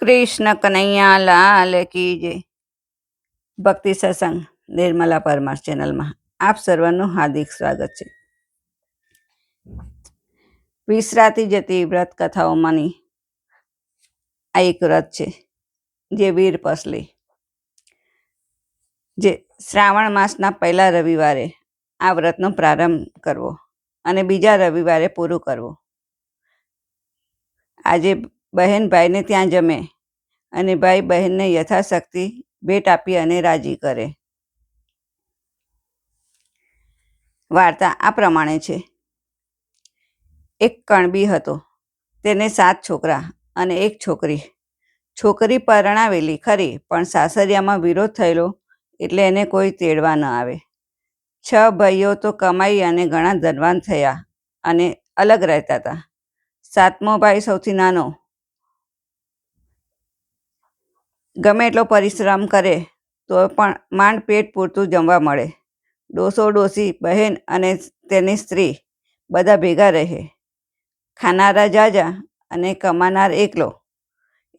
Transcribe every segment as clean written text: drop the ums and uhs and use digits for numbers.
કૃષ્ણ કનૈયા લાલ કી જય. ભક્તિ સત્સંગ નિર્મલા પરમાર ચેનલમાં આપ સર્વનું હાર્દિક સ્વાગત છે. વિસરાતી જતી વ્રત કથાઓમાંની આ એક વ્રત છે, જે વીરપસલી, જે શ્રાવણ માસના પહેલા રવિવારે આ વ્રતનો પ્રારંભ કરવો અને બીજા રવિવારે પૂરું કરવું. આજે બહેન ભાઈને ત્યાં જમે અને ભાઈ બહેનને યથાશક્તિ ભેટ આપી અને રાજી કરે. વાર્તા આ પ્રમાણે છે. એક કણબી હતો. તેને 7 છોકરા અને 1 છોકરી. છોકરી પરણાવેલી ખરી, પણ સાસરિયામાં વિરોધ થયેલો એટલે એને કોઈ તેડવા ન આવે. 6 ભાઈઓ તો કમાઈ અને ઘણા ધનવાન થયા અને અલગ રહેતા હતા. 7મો ભાઈ સૌથી નાનો. ગમે એટલો પરિશ્રમ કરે તો પણ માંડ પેટ પૂરતું જમવા મળે. ડોસો ડોસી, બહેન અને તેની સ્ત્રી બધા ભેગા રહે. ખાનારા જાજા અને કમાનાર એકલો,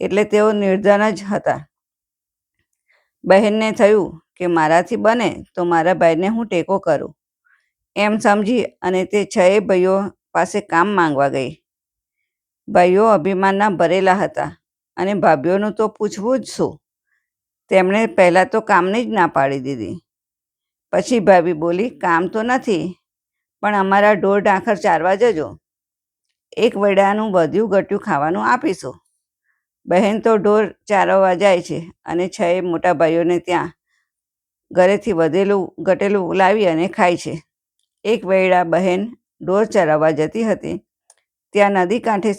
એટલે તેઓ નિર્ધન જ હતા. બહેનને થયું કે મારાથી બને તો મારા ભાઈને હું ટેકો કરું, એમ સમજી અને તે 6 ભાઈઓ પાસે કામ માંગવા ગઈ. ભાઈઓ અભિમાનના ભરેલા હતા અને ભાભીઓનું તો પૂછવું જ શું. તેમણે પહેલાં તો કામની જ ના પાડી દીધી. પછી ભાભી બોલી, કામ તો નથી, પણ અમારા ઢોર ઢાંખર ચારવા જજો, 1 વેડાનું વધ્યું ઘટ્યું ખાવાનું આપીશું. બહેન તો ઢોર ચારવા જાય છે અને 6 મોટા ભાઈઓને ત્યાં ઘરેથી વધેલું ઘટેલું લાવી અને ખાય છે. એક વેળા બહેન ઢોર ચરાવવા જતી હતી, ત્યાં નદી કાંઠે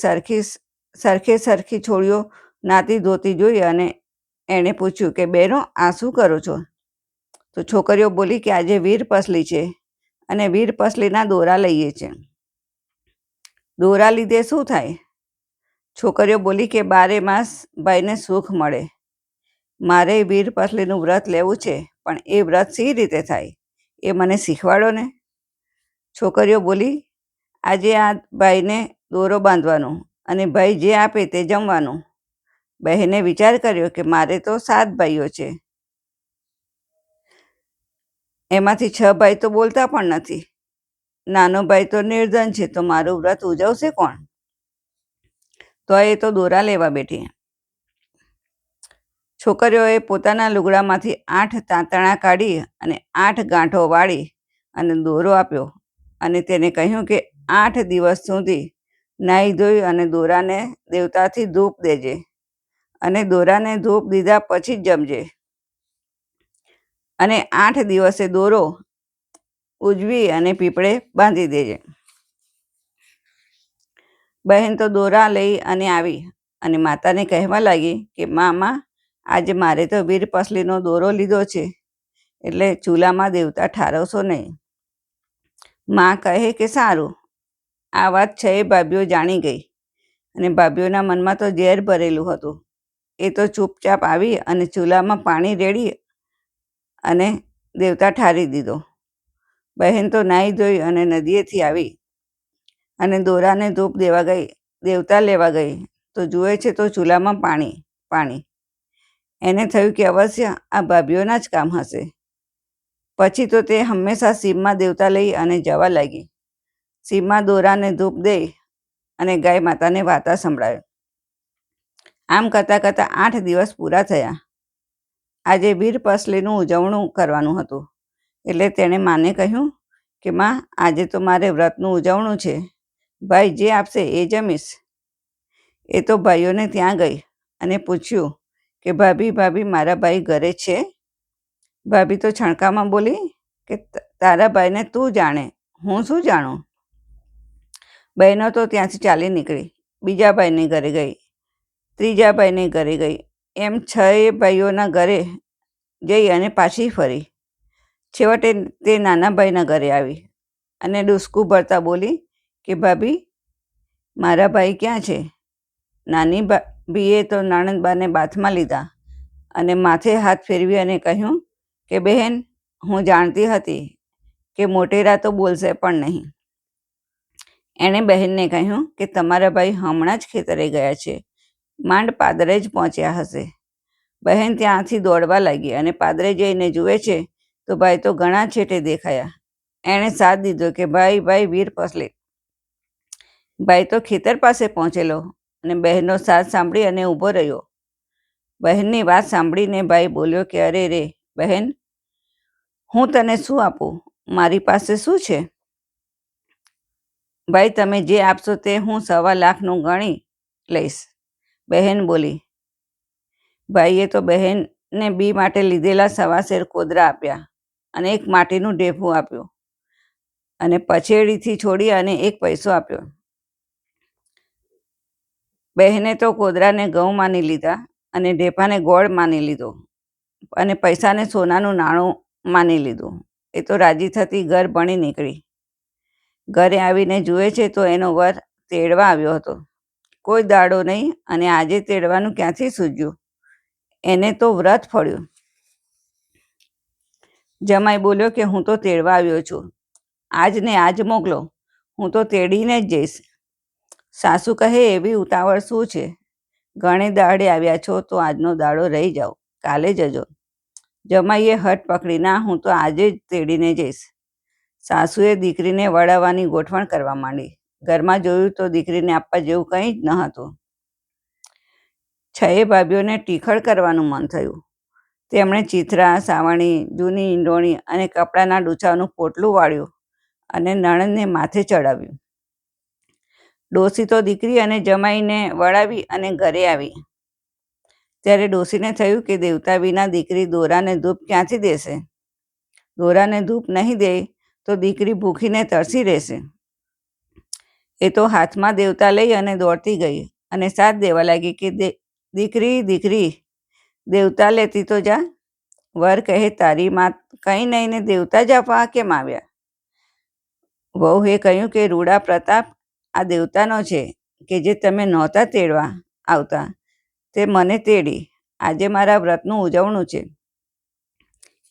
સરખી છોડીઓ નાતી ધોતી જોઈ અને એણે પૂછ્યું કે બહેનો, આ શું કરો છો? તો છોકરીઓ બોલી કે આજે વીરપસલી છે અને વીરપસલીના દોરા લઈએ છે. દોરા લીધે શું થાય? છોકરીઓ બોલી કે 12 માસ ભાઈને સુખ મળે. મારે વીરપસલીનું વ્રત લેવું છે, પણ એ વ્રત સી રીતે થાય એ મને શીખવાડો ને. છોકરીઓ બોલી, આજે આ ભાઈને દોરો બાંધવાનો અને ભાઈ જે આપે તે જમવાનું. બહેને વિચાર કર્યો કે મારે તો 7 ભાઈઓ છે, એમાંથી 6 ભાઈ તો બોલતા પણ નથી. નાનો ભાઈ તો નિર્ધન છે, તો મારું વ્રત ઉજવશે કોણ? તો એ તો દોરા લેવા બેઠી. છોકરીઓએ પોતાના લુગડામાંથી 8 તાંતણા કાઢી અને 8 ગાંઠો વાળી અને દોરો આપ્યો અને તેને કહ્યું કે 8 દિવસ સુધી નાહી ધોઈ અને દોરાને દેવતાથી ધૂપ દેજે અને દોરાને ધૂપ દીધા પછી જ જમજે અને 8 દિવસે દોરો ઉજવી અને પીપળે બાંધી દેજે. બહેન તો દોરા લઈ અને આવી અને માતાને કહેવા લાગી કે મામા, આજે મારે તો વીરપસલીનો દોરો લીધો છે, એટલે ચૂલામાં દેવતા ઠારવશો નહીં. માં કહે કે સારું. આ વાત 6 ભાભીઓ જાણી ગઈ અને ભાભીઓના મનમાં તો ઝેર ભરેલું હતું. એ તો ચૂપચાપ આવી અને ચૂલામાં પાણી રેડી અને દેવતા ઠારી દીધો. બહેન તો નાહી ધોઈ અને નદીએથી આવી અને દોરાને ધૂપ દેવા ગઈ. દેવતા લેવા ગઈ તો જુએ છે તો ચૂલામાં પાણી. એને થયું કે અવશ્ય આ ભાભીઓના જ કામ હશે. પછી તો તે હંમેશા સીમમાં દેવતા લઈ અને જવા લાગી. સીમમાં દોરાને ધૂપ દઈ અને ગાય માતાને વાર્તા સંભળાવી. આમ કરતાં કરતાં 8 દિવસ પૂરા થયા. આજે વીરપસલીનું ઉજવણું કરવાનું હતું, એટલે તેણે માને કહ્યું કે માં, આજે તો મારે વ્રતનું ઉજવણું છે, ભાઈ જે આપશે એ જમીશ. એ તો ભાઈઓને ત્યાં ગઈ અને પૂછ્યું કે ભાભી, મારા ભાઈ ઘરે છે? ભાભી તો છણકામાં બોલી કે તારા ભાઈને તું જાણે, હું શું જાણું. બહેનો તો ત્યાંથી ચાલી નીકળી. બીજા ભાઈને ઘરે ગઈ, ત્રીજા ભાઈને ઘરે ગઈ, એમ 6 ભાઈઓના ઘરે જઈ અને પાછી ફરી. છેવટે તે નાના ભાઈના ઘરે આવી અને ડૂસકું ભરતા બોલી કે ભાભી, મારા ભાઈ ક્યાં છે? નાની ભાભીએ તો નણંદબાને બાથમાં લીધા અને માથે હાથ ફેરવી અને કહ્યું કે બહેન, હું જાણતી હતી કે મોટેરા તો બોલશે પણ નહીં. એણે બહેનને કહ્યું કે તમારા ભાઈ હમણાં જ ખેતરે ગયા છે, માંડ પાદરે જ પહોંચ્યા હશે. બહેન ત્યાંથી દોડવા લાગી અને પાદરે જઈને જુએ છે તો ભાઈ તો ઘણા છેટે દેખાયા. એણે સાથ દીધો કે ભાઈ ભાઈ વીર પસલી. ભાઈ તો ખેતર પાસે પહોંચેલો અને બહેનનો સાથ સાંભળી અને ઊભો રહ્યો. બહેનની વાત સાંભળીને ભાઈ બોલ્યો કે અરે રે બહેન, હું તને શું આપું? મારી પાસે શું છે? ભાઈ તમે જે આપશો તે હું 1.25 લાખનું ગણી લઈશ. બહેન બોલી. ભાઈએ તો બહેનને બી માટે લીધેલા 1.25 શેર કોદરા આપ્યા અને એક માટીનું ઢેફું આપ્યું અને પછેડીથી છોડી અને 1 પૈસો આપ્યો. બહેને તો કોદરાને ઘઉં માની લીધા અને ઢેફાને ગોળ માની લીધો અને પૈસાને સોનાનું નાણું માની લીધું. એ તો રાજી થતી ઘર ભણી નીકળી. ઘરે આવીને જુએ છે તો એનો વર તેડવા આવ્યો હતો. કોઈ દાડો નહીં અને આજે તેડવાનું ક્યાંથી સૂઝ્યું? એને તો વ્રત ફળ્યું. જમાઈ બોલ્યો કે હું તો તેડવા આવ્યો છું, આજ ને આજ મોકલો, હું તો તેડીને જ જઈશ. સાસુ કહે એવી ઉતાવળ શું છે? ઘણે દાડે આવ્યા છો તો આજનો દાડો રહી જાઓ, કાલે જજો. જમાઈએ હઠ પકડી, ના હું તો આજે જ તેડીને જઈશ. સાસુએ દીકરીને વળાવવાની ગોઠવણ કરવા માંડી. ઘરમાં જોયું તો દીકરીને આપવા જેવું કંઈ જ ન હતું. 6 ભાભીઓને ટીખળ કરવાનું મન થયું. તેમણે ચીથરા, સાવણી, જૂની ઈંડોણી અને કપડાના ડૂચાનું પોટલું વાળ્યું અને નણંદને માથે ચડાવ્યું. ડોસી તો દીકરી અને જમાઈને વળાવી અને ઘરે આવી. ત્યારે ડોસીને થયું કે દેવતા વિના દીકરી દોરાને ધૂપ ક્યાંથી દેશે? દોરાને ધૂપ નહીં દે તો દીકરી ભૂખીને તરસી રહેશે. એ તો હાથમાં દેવતા લઈ અને દોડતી ગઈ અને સાથ દેવા લાગી કે દીકરી દીકરી, દેવતા લેતી તો જા. વર કહે તારી માં કંઈ નહીં ને દેવતા જ આપવા કેમ આવ્યા? વહુએ કહ્યું કે રૂડા પ્રતાપ આ દેવતાનો છે કે જે તમે નહોતા તેડવા આવતા તે મને તેડી. આજે મારા વ્રતનું ઉજવણું છે.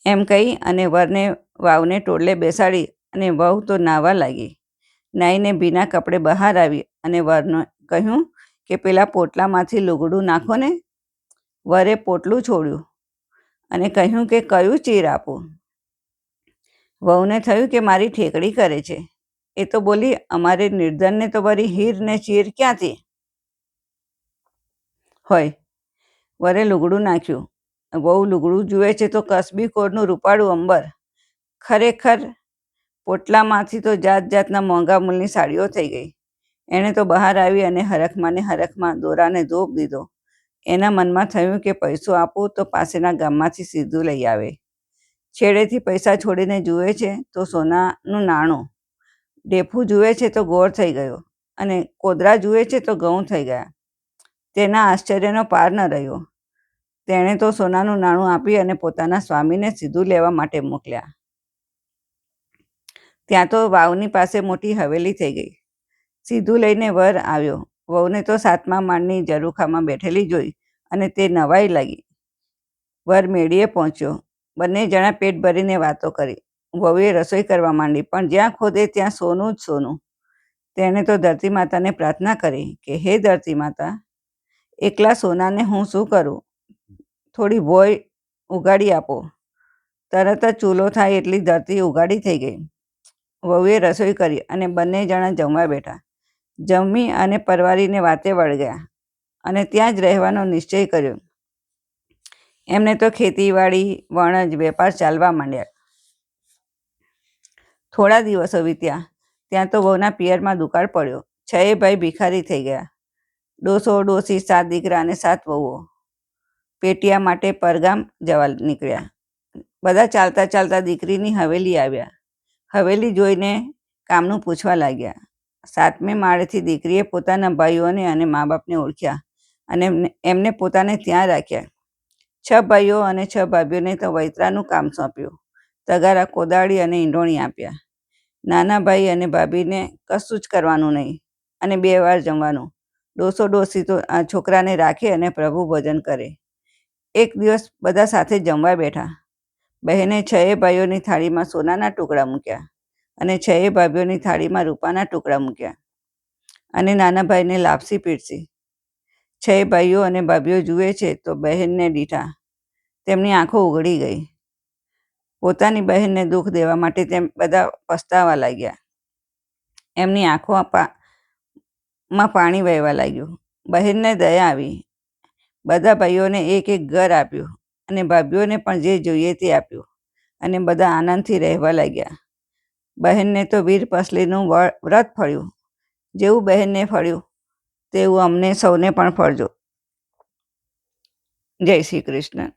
એમ કહી અને વરને વાવને ટોળલે બેસાડી અને વહુ તો નાહવા લાગી. નાહીને ભીના કપડે બહાર આવી અને વરને કહ્યું કે પેલા પોટલામાંથી લુગડું નાખો ને. વરે પોટલું છોડ્યું અને કહ્યું કે કયું ચીર આપું? વહુને થયું કે મારી ઠેકડી કરે છે. એ તો બોલી, અમારે નિર્ધનને તો વળી હીર ને ચીર ક્યાંથી હોય? વરે લુગડું નાખ્યું. વહુ લુગડું જુએ છે તો કસબી કોરનું રૂપાળું અંબર. ખરેખર પોટલામાંથી તો જાત જાતના મોંઘા મૂલની સાડીઓ થઈ ગઈ. એણે તો બહાર આવી અને હરખમાં દોરાને ધોપ દીધો. એના મનમાં થયું કે પૈસો આપું તો પાસેના ગામમાંથી સીધું લઈ આવે. છેડેથી પૈસા છોડીને જુએ છે તો સોનાનું નાણું. ઢેફું જુએ છે તો ગોળ થઈ ગયો અને કોદરા જુએ છે તો ઘઉં થઈ ગયા. તેના આશ્ચર્યનો પાર ન રહ્યો. તેણે તો સોનાનું નાણું આપી અને પોતાના સ્વામીને સીધું લેવા માટે મોકલ્યા. ત્યાં તો વાવની પાસે મોટી હવેલી થઈ ગઈ. સીધું લઈને વર આવ્યો. વહુને તો 7મા માળની ઝરૂખામાં બેઠેલી જોઈ અને તે નવાઈ લાગી. વર મેળીએ પહોંચ્યો. બંને જણા પેટ ભરીને વાતો કરી. વહુએ રસોઈ કરવા માંડી, પણ જ્યાં ખોદે ત્યાં સોનું જ સોનું. તેણે તો ધરતી માતાને પ્રાર્થના કરી કે હે ધરતી માતા, એકલા સોનાને હું શું કરું? થોડી ભોંય ઉગાડી આપો. તરત જ ચૂલો થાય એટલી ધરતી ઉગાડી થઈ ગઈ. વહુએ રસોઈ કરી અને બંને જણા જમવા બેઠા. જમી અને પરવારીને વાતે વળગ્યા અને ત્યાં જ રહેવાનો નિશ્ચય કર્યો. એમને તો ખેતીવાડી, વણજ, વેપાર ચાલવા માંડ્યા. થોડા દિવસો વીત્યા. ત્યાં તો વહુના પિયરમાં દુકાળ પડ્યો. 6 ભાઈ ભિખારી થઈ ગયા. ડોસો, ડોસી, 7 દીકરા અને 7 વહુઓ પેટિયા માટે પરગામ જવા નીકળ્યા. બધા ચાલતા ચાલતા દીકરીની હવેલી આવ્યા. હવેલી જોઈને કામનું પૂછવા લાગ્યા. 7મે માળેથી દીકરીએ પોતાના ભાઈઓને અને મા બાપને ઓળખ્યા અને એમને પોતાને ત્યાં રાખ્યા. 6 ભાઈઓ અને 6 ભાભીઓને તો વૈતરાનું કામ સોંપ્યું. તગારા, કોદાળી અને ઈંડોણી આપ્યા. નાના ભાઈ અને ભાભીને કશું જ કરવાનું નહીં અને 2 વાર જમવાનું. ડોસો, ડોસી તો આ છોકરાને રાખે અને પ્રભુ ભજન કરે. એક દિવસ બધા સાથે જમવા બેઠા. બહેને 6 ભાઈઓની થાળીમાં સોનાના ટુકડા મૂક્યા અને 6 ભાભીઓની થાળીમાં રૂપાના ટુકડા મૂક્યા અને નાના ભાઈને લાપસી પીરસી. 6 ભાઈઓ અને ભાભીઓ જુએ છે તો બહેનને દીઠા તેમની આંખો ઉઘડી ગઈ. પોતાની બહેનને દુઃખ દેવા માટે તેમ બધા પસ્તાવા લાગ્યા. એમની આંખોમાં પાણી વહેવા લાગ્યું. બહેનને દયા આવી. બધા ભાઈઓને એક એક ઘર આપ્યું અને ભાભીઓને પણ જે જોઈએ તે આપ્યું અને બધા આનંદથી રહેવા લાગ્યા. બહેનને તો વીર પસલીનું વ્રત ફળ્યું. જેવું બહેનને ફળ્યું તેવું અમને સૌને પણ ફળજો. જય શ્રી કૃષ્ણ.